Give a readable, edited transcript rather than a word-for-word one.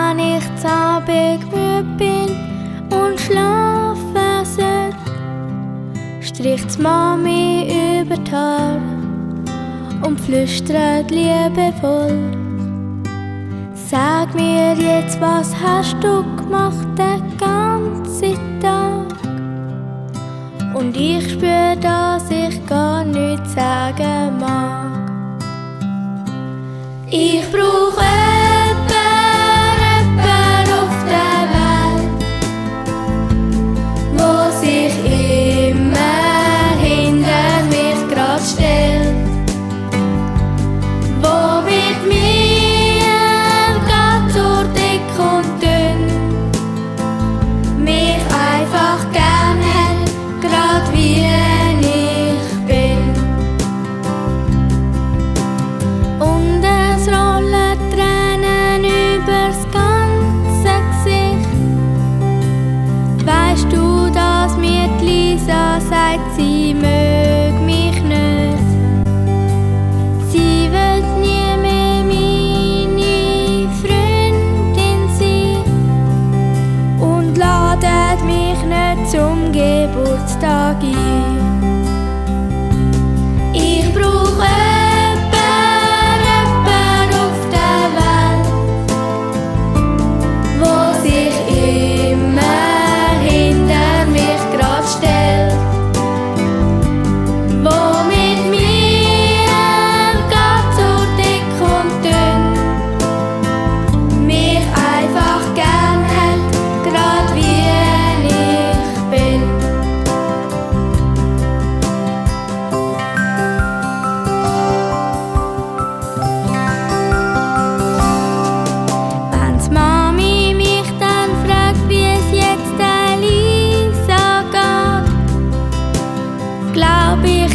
Wenn ich zu Abend müde bin und schlafen sollte, streicht Mami über die Haare und flüstert liebevoll: Sag mir jetzt, was hast du gemacht den ganzen Tag? Und ich spür, dass ich gar nichts sagen mag. Ich brauch jemanden auf der Welt, wo sich immer hinter mich grad stellt, wo mit mir geht durch dick und dünn, mich einfach gern hat, grad wie ich bin. Und es rollen Tränen übers ganze Gesicht. Weisst du, dass mir die Lisa sagt, sie mög mich nicht? Sie wird nie mehr meine Freundin sein und ladet mich nicht zum Geburtstag ein. Ich brauch jemanden auf der Welt, wo sich immer hinter mich grad stellt, wo mit mir geht durch dick und dünn, mich einfach gern hat, grad wie ich bin. Wenn's Mami mich dann fragt, wie es jetzt der Lisa geht, glaub ich,